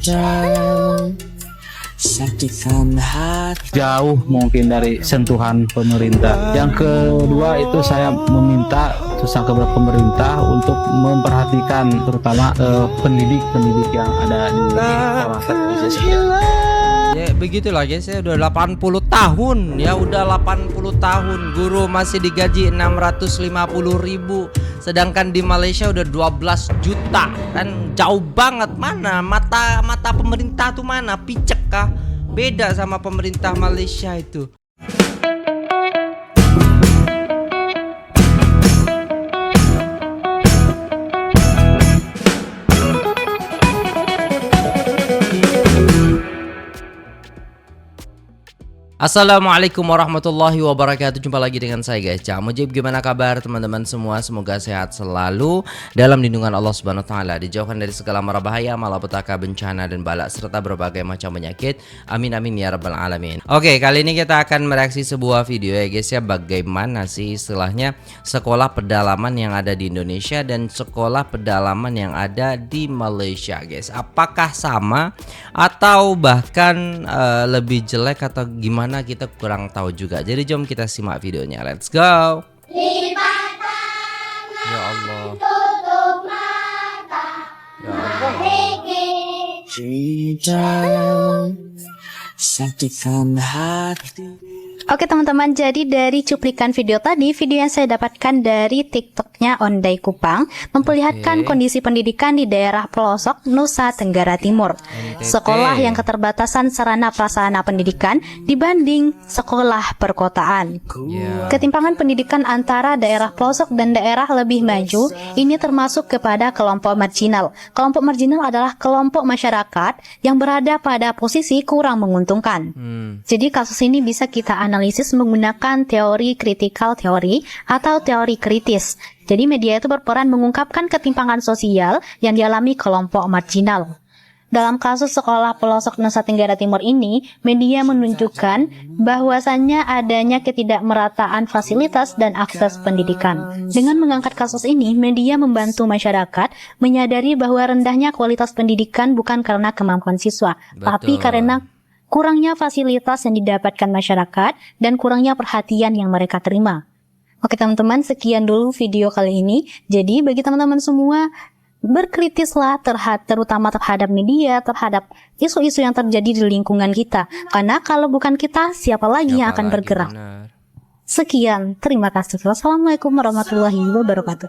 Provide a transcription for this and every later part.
jauh mungkin dari sentuhan pemerintah. Yang kedua itu saya meminta kepada pemerintah untuk memperhatikan terutama pendidik yang ada di masyarakat Indonesia. Ya begitulah guys, ya udah 80 tahun ya, udah 80 tahun guru masih digaji 650.000, sedangkan di Malaysia udah 12 juta. Kan jauh banget. Mana mata pemerintah tuh mana? Picek kah? Beda sama pemerintah Malaysia itu. Assalamualaikum warahmatullahi wabarakatuh. Jumpa lagi dengan saya guys, Cak Mujib. Gimana kabar teman-teman semua? Semoga sehat selalu dalam lindungan Allah Subhanahu wa taala, dijauhkan dari segala mara bahaya, malapetaka, bencana dan bala serta berbagai macam penyakit. Amin amin ya rabbal alamin. Oke, kali ini kita akan mereaksi sebuah video ya guys ya, bagaimana sih istilahnya sekolah pedalaman yang ada di Indonesia dan sekolah pedalaman yang ada di Malaysia guys. Apakah sama atau bahkan lebih jelek atau gimana? Kita kurang tahu juga. Jadi jom kita simak videonya. Let's go. Ya Allah. Ya Allah. Oke teman-teman, jadi dari cuplikan video tadi, video yang saya dapatkan dari TikToknya Ondai Kupang memperlihatkan kondisi pendidikan di daerah pelosok Nusa Tenggara Timur. Sekolah yang keterbatasan sarana prasarana pendidikan dibanding sekolah perkotaan. Ketimpangan pendidikan antara daerah pelosok dan daerah lebih maju ini termasuk kepada kelompok marginal. Kelompok marginal adalah kelompok masyarakat yang berada pada posisi kurang menguntungkan. Jadi kasus ini bisa kita analisis menggunakan teori critical theory atau teori kritis. Jadi media itu berperan mengungkapkan ketimpangan sosial yang dialami kelompok marginal. Dalam kasus sekolah pelosok Nusa Tenggara Timur ini, media menunjukkan bahwasannya adanya ketidakmerataan fasilitas dan akses pendidikan. Dengan mengangkat kasus ini, media membantu masyarakat menyadari bahwa rendahnya kualitas pendidikan bukan karena kemampuan siswa, tapi karena kurangnya fasilitas yang didapatkan masyarakat dan kurangnya perhatian yang mereka terima. Oke teman-teman, sekian dulu video kali ini. Jadi bagi teman-teman semua, berkritislah terutama terhadap media, terhadap isu-isu yang terjadi di lingkungan kita. Karena kalau bukan kita, siapa lagi yang akan bergerak? Sekian, terima kasih. Wassalamualaikum warahmatullahi wabarakatuh.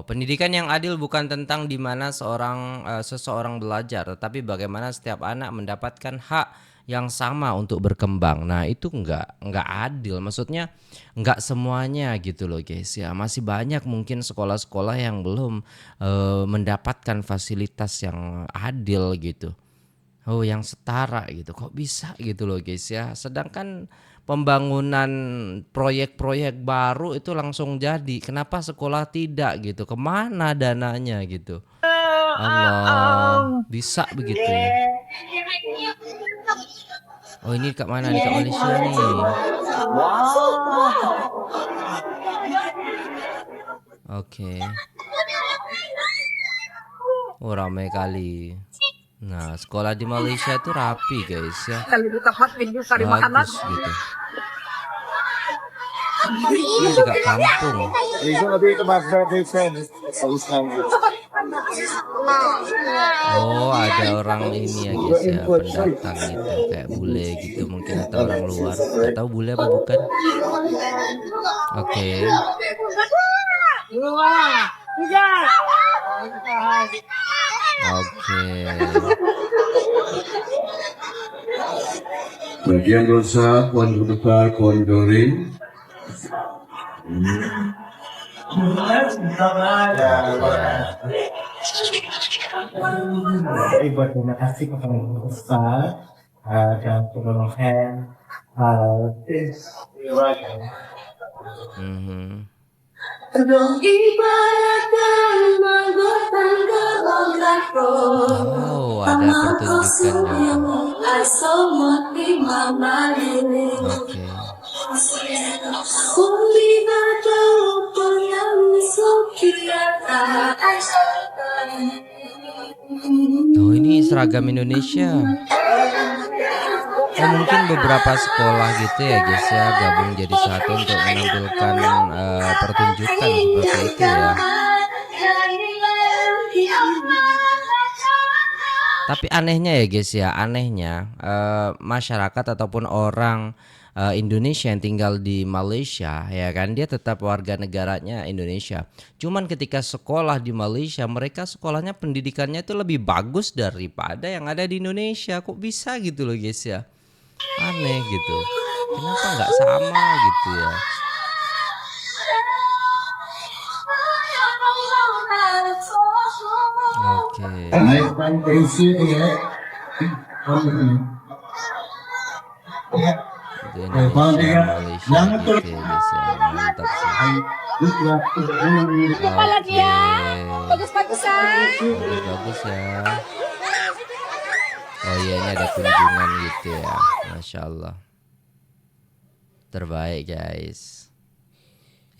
Pendidikan yang adil bukan tentang di mana seseorang belajar, tetapi bagaimana setiap anak mendapatkan hak yang sama untuk berkembang. Nah, itu enggak adil. Maksudnya enggak semuanya gitu loh guys ya. Masih banyak mungkin sekolah-sekolah yang belum mendapatkan fasilitas yang adil gitu. Yang setara gitu. Kok bisa gitu loh guys ya. Sedangkan pembangunan proyek-proyek baru itu langsung jadi. Kenapa sekolah tidak gitu? Kemana dananya gitu? Allah, bisa begitu ya? Oh ini Kak mana nih, Kak Malaysia nih? Oke. Oh ramai kali. Nah, sekolah di Malaysia itu rapi guys ya. Bagus gitu. Ini juga kampung. Oh, ada orang ini ya guys ya, pendatang gitu, kayak bule gitu mungkin atau orang luar. Gak tahu bule apa bukan. Oke. Bagian dosa Puan Gubernur Kondorin. Terima kasih kepada Ustaz dan penolongan Oh, ada pertunjukan juga. seragam Indonesia. Oh, mungkin beberapa sekolah gitu ya guys ya gabung jadi satu untuk menampilkan pertunjukan seperti itu ya. Tapi anehnya ya guys ya, anehnya masyarakat ataupun orang Indonesia yang tinggal di Malaysia ya kan, dia tetap warga negaranya Indonesia. Cuman ketika sekolah di Malaysia, mereka sekolahnya pendidikannya itu lebih bagus daripada yang ada di Indonesia. Kok bisa gitu loh guys ya? Aneh gitu. Kenapa nggak sama gitu ya? Oke. Itu Indonesia, Malaysia gitu ya guys ya. Mantap sih. Oke. Bagus ya. Oh iya, ini ada kunjungan gitu ya. Masya Allah. Terbaik guys.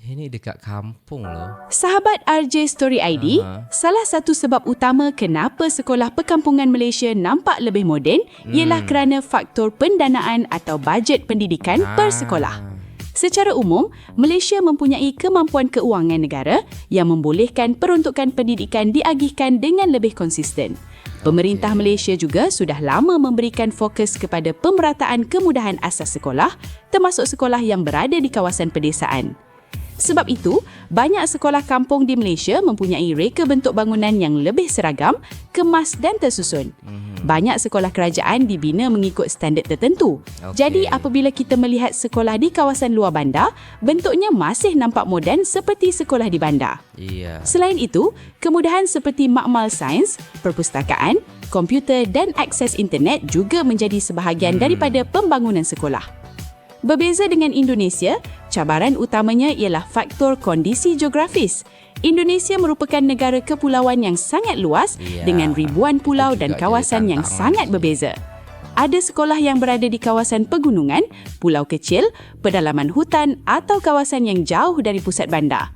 Ini dekat kampung loh. Sahabat RJ Story ID, salah satu sebab utama kenapa sekolah perkampungan Malaysia nampak lebih moden ialah kerana faktor pendanaan atau bajet pendidikan per sekolah. Secara umum, Malaysia mempunyai kemampuan keuangan negara yang membolehkan peruntukan pendidikan diagihkan dengan lebih konsisten. Pemerintah Malaysia juga sudah lama memberikan fokus kepada pemerataan kemudahan asas sekolah, termasuk sekolah yang berada di kawasan pedesaan. Sebab itu, banyak sekolah kampung di Malaysia mempunyai reka bentuk bangunan yang lebih seragam, kemas dan tersusun. Banyak sekolah kerajaan dibina mengikut standard tertentu. Jadi apabila kita melihat sekolah di kawasan luar bandar, bentuknya masih nampak moden seperti sekolah di bandar. Selain itu, kemudahan seperti makmal sains, perpustakaan, komputer dan akses internet juga menjadi sebahagian daripada pembangunan sekolah. Berbeza dengan Indonesia, cabaran utamanya ialah faktor kondisi geografis. Indonesia merupakan negara kepulauan yang sangat luas dengan ribuan pulau dan kawasan yang sangat berbeza. Ada sekolah yang berada di kawasan pegunungan, pulau kecil, pedalaman hutan atau kawasan yang jauh dari pusat bandar.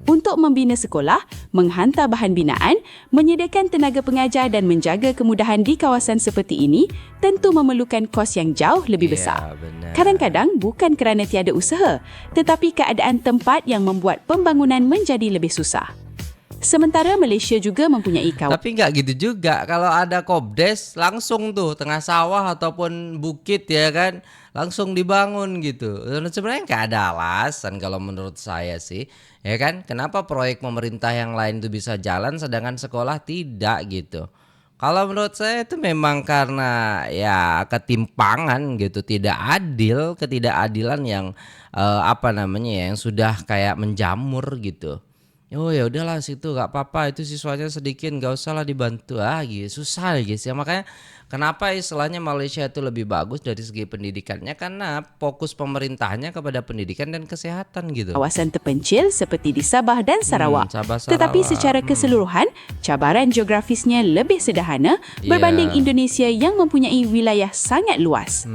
Untuk membina sekolah, menghantar bahan binaan, menyediakan tenaga pengajar dan menjaga kemudahan di kawasan seperti ini tentu memerlukan kos yang jauh lebih besar. Kadang-kadang bukan kerana tiada usaha, tetapi keadaan tempat yang membuat pembangunan menjadi lebih susah. Sementara Malaysia juga mempunyai kawasan. Tapi nggak gitu juga. Kalau ada Kopdes langsung tuh tengah sawah ataupun bukit ya kan, langsung dibangun gitu. Dan sebenarnya nggak ada alasan kalau menurut saya sih, ya kan? Kenapa proyek pemerintah yang lain tuh bisa jalan sedangkan sekolah tidak gitu? Kalau menurut saya itu memang karena ya ketimpangan gitu, tidak adil, ketidakadilan yang yang sudah kayak menjamur gitu. Oh ya udahlah situ gak apa-apa, itu siswanya sedikit, gak usah lah dibantu gitu, susah guys ya. Makanya kenapa istilahnya Malaysia itu lebih bagus dari segi pendidikannya, karena fokus pemerintahnya kepada pendidikan dan kesehatan gitu. Kawasan terpencil seperti di Sabah dan Sarawak. Tetapi secara keseluruhan, cabaran geografisnya lebih sederhana berbanding Indonesia yang mempunyai wilayah sangat luas.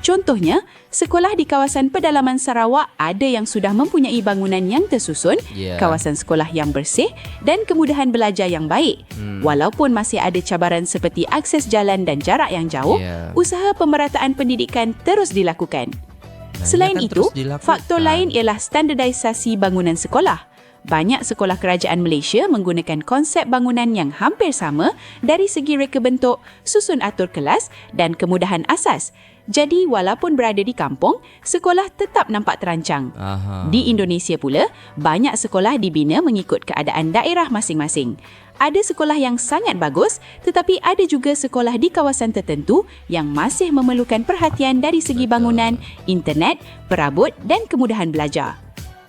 Contohnya, sekolah di kawasan pedalaman Sarawak ada yang sudah mempunyai bangunan yang tersusun, kawasan sekolah yang bersih dan kemudahan belajar yang baik. Walaupun masih ada cabaran seperti akses jalan dan jarak yang jauh, usaha pemerataan pendidikan terus dilakukan. Selain itu, faktor lain ialah standardisasi bangunan sekolah. Banyak sekolah kerajaan Malaysia menggunakan konsep bangunan yang hampir sama dari segi reka bentuk, susun atur kelas dan kemudahan asas. Jadi walaupun berada di kampung, sekolah tetap nampak terancang. Di Indonesia pula, banyak sekolah dibina mengikut keadaan daerah masing-masing. Ada sekolah yang sangat bagus, tetapi ada juga sekolah di kawasan tertentu yang masih memerlukan perhatian dari segi bangunan, internet, perabot dan kemudahan belajar.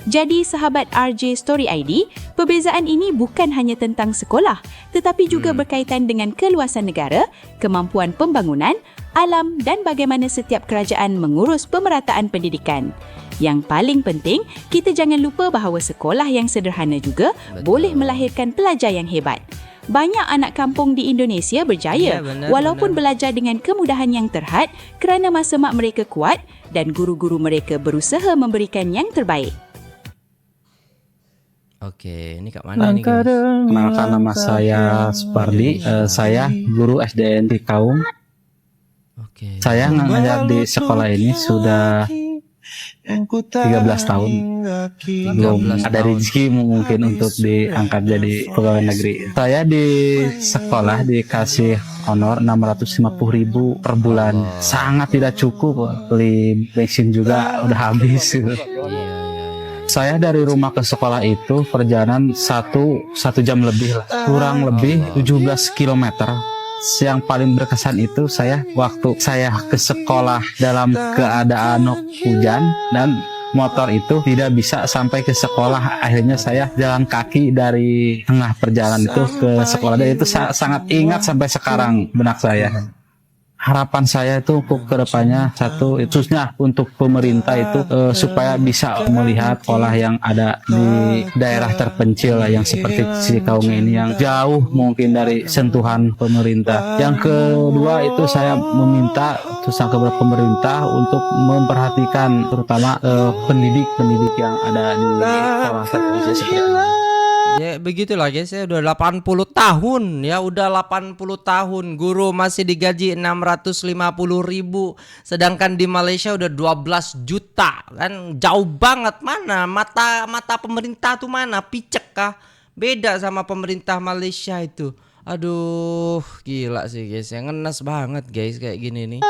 Jadi sahabat RJ Story ID, perbezaan ini bukan hanya tentang sekolah, tetapi juga berkaitan dengan keluasan negara, kemampuan pembangunan, alam dan bagaimana setiap kerajaan mengurus pemerataan pendidikan. Yang paling penting, kita jangan lupa bahawa sekolah yang sederhana juga boleh melahirkan pelajar yang hebat. Banyak anak kampung di Indonesia berjaya walaupun belajar dengan kemudahan yang terhad kerana masa mak mereka kuat dan guru-guru mereka berusaha memberikan yang terbaik. Oke, ini Kak mana ini guys? Kenalkan, nama saya Supardi. Saya guru SDN di Kaum. Oke. Saya ngajar di sekolah ini sudah 13 tahun. Belum 13 ada tahun. rezeki mungkin untuk diangkat jadi pegawai negeri. Saya di sekolah dikasih honor 650.000 per bulan. Sangat tidak cukup. Beli bensin juga udah habis gitu. Iya. Saya dari rumah ke sekolah itu perjalanan satu jam lebih lah, kurang lebih 17 kilometer. Yang paling berkesan itu waktu saya ke sekolah dalam keadaan hujan dan motor itu tidak bisa sampai ke sekolah. Akhirnya saya jalan kaki dari tengah perjalanan itu ke sekolah, dan itu sangat ingat sampai sekarang benak saya. Harapan saya itu untuk kedepannya khususnya untuk pemerintah itu supaya bisa melihat sekolah yang ada di daerah terpencil yang seperti Kaung ini yang jauh mungkin dari sentuhan pemerintah. Yang kedua itu saya meminta kepada pemerintah untuk memperhatikan terutama pendidik yang ada di sekolah terpencil seperti ini. Ya begitulah guys, ya udah 80 tahun ya, udah 80 tahun guru masih digaji 650.000, sedangkan di Malaysia udah 12 juta kan, jauh banget. Mana mata pemerintah tuh mana, picek kah? Beda sama pemerintah Malaysia itu. Aduh gila sih guys, yang ngenes banget guys kayak gini nih.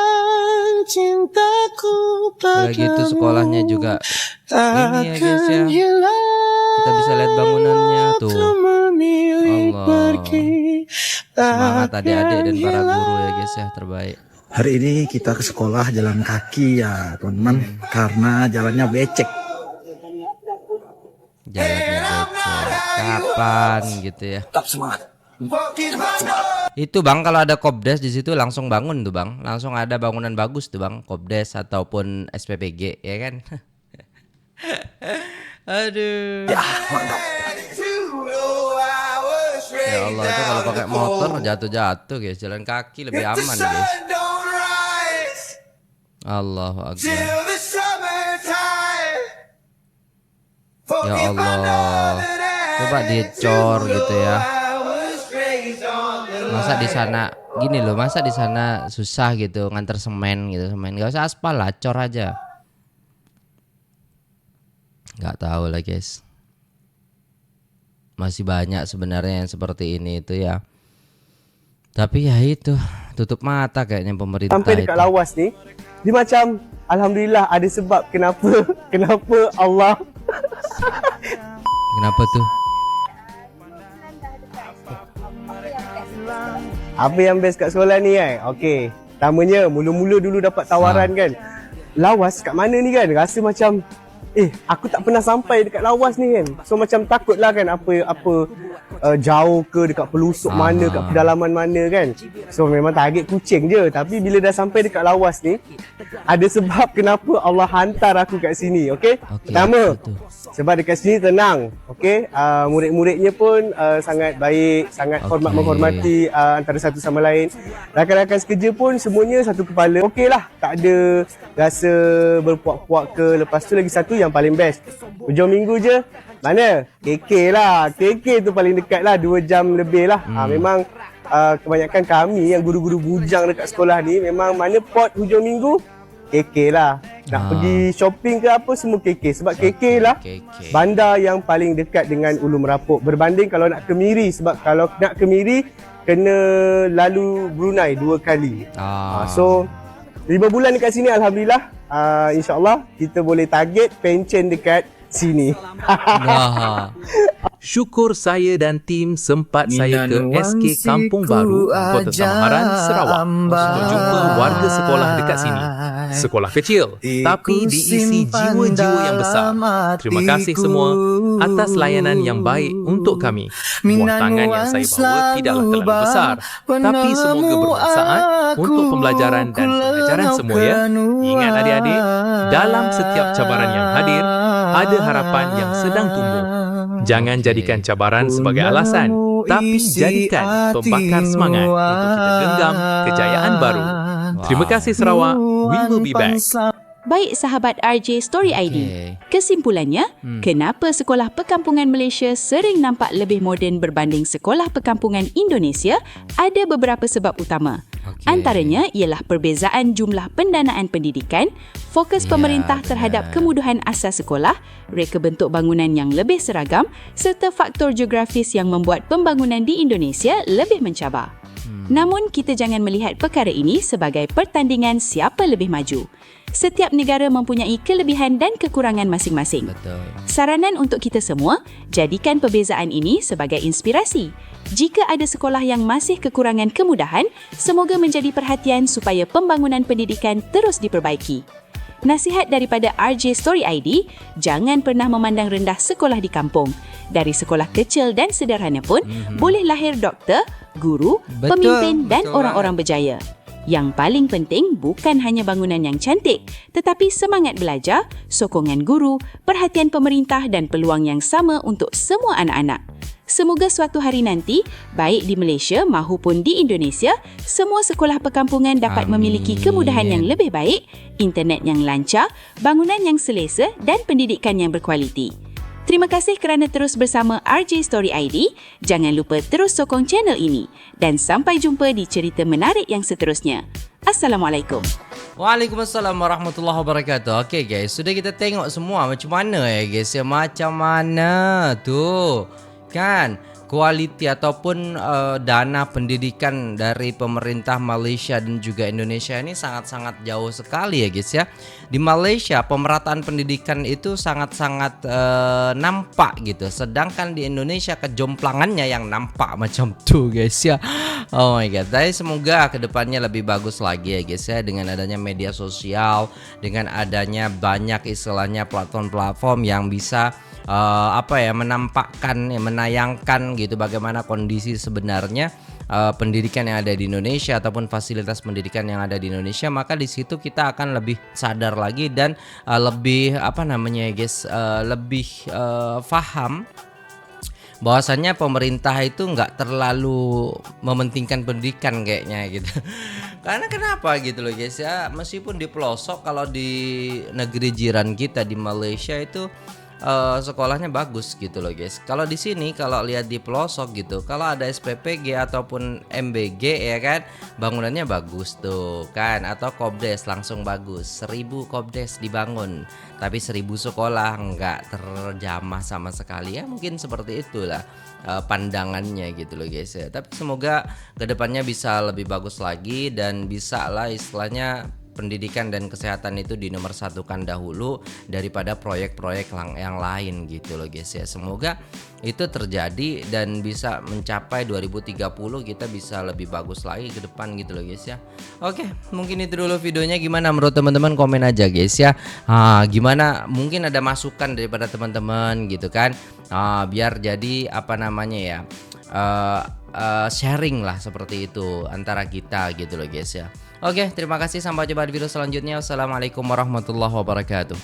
Udah gitu sekolahnya juga ini ya guys ya, kita bisa lihat bangunannya tuh. Allah, semangat adik-adik dan para guru ya guys ya, terbaik. Hari ini kita ke sekolah jalan kaki ya teman-teman, karena jalannya becek. Jalannya becek, kapan gitu ya. Tetap semangat. Itu bang, kalau ada Kopdes di situ langsung bangun tuh bang, langsung ada bangunan bagus tuh bang, Kopdes ataupun SPPG ya kan. Aduh. Ya mantap. Ya Allah, itu kalau pakai motor jatuh guys, jalan kaki lebih aman guys. Allahu Akbar. Ya Allah, coba dicor gitu ya. Masa di sana gini loh, masa di sana susah gitu nganter semen gitu, gak usah aspal lah, cor aja. Nggak tahu lah guys, masih banyak sebenarnya yang seperti ini itu ya, tapi ya itu tutup mata kayaknya pemerintah. Sampai dekat itu. lawas nih, dia macam alhamdulillah ada sebab kenapa Allah. Kenapa tuh? Apa yang best kat sekolah ni kan? Okey, pertamanya mula-mula dulu dapat tawaran kan, lawas kat mana ni kan, rasa macam aku tak pernah sampai dekat lawas ni kan. So macam takut lah kan, apa jauh ke, dekat pelusuk mana, kat pedalaman mana kan. So memang target kucing je. Tapi bila dah sampai dekat lawas ni, ada sebab kenapa Allah hantar aku kat sini. Okey, pertama sebab dekat sini tenang. Okey, murid-muridnya pun sangat baik, sangat menghormati antara satu sama lain. Rakan-rakan sekerja pun semuanya satu kepala. Okey lah, tak ada rasa berpuak-puak ke. Lepas tu lagi satu yang paling best, hujung minggu je mana? KK lah. KK tu paling dekat lah, 2 jam lebih lah. Memang kebanyakan kami yang guru-guru bujang dekat sekolah ni, memang mana pot hujung minggu KK lah. Nak pergi shopping ke apa semua KK. Sebab KK lah bandar yang paling dekat dengan Ulu Merapuk, berbanding kalau nak ke Miri. Sebab kalau nak ke Miri kena lalu Brunei 2 kali. So 5 bulan dekat sini alhamdulillah. InsyaAllah kita boleh target pencen dekat sini. Syukur saya dan tim sempat saya ke SK Kampung Baru, Kota Samaran, Sarawak untuk jumpa warga sekolah dekat sini. Sekolah kecil tapi diisi jiwa-jiwa yang besar. Terima kasih semua atas layanan yang baik untuk kami. Buah tangan yang saya bawa tidaklah terlalu besar, tapi semoga bermanfaat untuk pembelajaran dan pengajaran semua ya. Ingat adik-adik, dalam setiap cabaran yang hadir, ada harapan yang sedang tumbuh. Jangan jadikan cabaran sebagai alasan, tapi jadikan pembakar semangat untuk kita genggam kejayaan baru. Terima kasih Sarawak. We will be back. Baik sahabat RJ Story ID, kesimpulannya, kenapa sekolah perkampungan Malaysia sering nampak lebih moden berbanding sekolah perkampungan Indonesia? Ada beberapa sebab utama. Antaranya ialah perbezaan jumlah pendanaan pendidikan, fokus pemerintah terhadap kemudahan asas sekolah, reka bentuk bangunan yang lebih seragam serta faktor geografis yang membuat pembangunan di Indonesia lebih mencabar. Namun, kita jangan melihat perkara ini sebagai pertandingan siapa lebih maju. Setiap negara mempunyai kelebihan dan kekurangan masing-masing. Saranan untuk kita semua, jadikan perbezaan ini sebagai inspirasi. Jika ada sekolah yang masih kekurangan kemudahan, semoga menjadi perhatian supaya pembangunan pendidikan terus diperbaiki. Nasihat daripada RJ Story ID, jangan pernah memandang rendah sekolah di kampung. Dari sekolah kecil dan sederhana pun, boleh lahir doktor, guru, pemimpin dan orang-orang berjaya. Yang paling penting bukan hanya bangunan yang cantik, tetapi semangat belajar, sokongan guru, perhatian pemerintah dan peluang yang sama untuk semua anak-anak. Semoga suatu hari nanti, baik di Malaysia maupun di Indonesia, semua sekolah perkampungan dapat memiliki kemudahan yang lebih baik, internet yang lancar, bangunan yang selesa dan pendidikan yang berkualiti. Terima kasih kerana terus bersama RJ Story ID. Jangan lupa terus sokong channel ini. Dan sampai jumpa di cerita menarik yang seterusnya. Assalamualaikum. Waalaikumsalam warahmatullahi wabarakatuh. Okey guys, sudah kita tengok semua macam mana ya guys ya. Macam mana tu kan kualiti ataupun dana pendidikan dari pemerintah Malaysia dan juga Indonesia ini sangat-sangat jauh sekali ya guys ya. Di Malaysia pemerataan pendidikan itu sangat-sangat nampak gitu. Sedangkan di Indonesia kejomplangannya yang nampak macam tu guys ya. Oh my god. Tapi semoga kedepannya lebih bagus lagi ya guys ya. Dengan adanya media sosial, dengan adanya banyak istilahnya platform-platform yang bisa menampakkan, menayangkan gitu bagaimana kondisi sebenarnya pendidikan yang ada di Indonesia ataupun fasilitas pendidikan yang ada di Indonesia, maka di situ kita akan lebih sadar lagi dan lebih lebih paham bahwasannya pemerintah itu nggak terlalu mementingkan pendidikan kayaknya gitu. Karena kenapa gitu loh guys ya, meskipun di pelosok, kalau di negeri jiran kita di Malaysia itu sekolahnya bagus gitu loh guys. Kalau di sini kalau lihat di pelosok gitu, kalau ada SPPG ataupun MBG ya kan, bangunannya bagus tuh kan, atau Kopdes langsung bagus. 1000 Kopdes dibangun, tapi 1000 sekolah nggak terjamah sama sekali ya. Mungkin seperti itulah pandangannya gitu loh guys ya. Tapi semoga kedepannya bisa lebih bagus lagi dan bisa lah istilahnya pendidikan dan kesehatan itu dinomor satukan dahulu daripada proyek-proyek yang lain gitu loh guys ya. Semoga itu terjadi dan bisa mencapai 2030 kita bisa lebih bagus lagi ke depan gitu loh guys ya. Oke, mungkin itu dulu videonya. Gimana menurut teman-teman, komen aja guys ya. Gimana, mungkin ada masukan daripada teman-teman gitu kan, biar jadi sharing lah seperti itu antara kita gitu loh guys ya. Oke, terima kasih, sampai jumpa di video selanjutnya. Wassalamualaikum warahmatullahi wabarakatuh.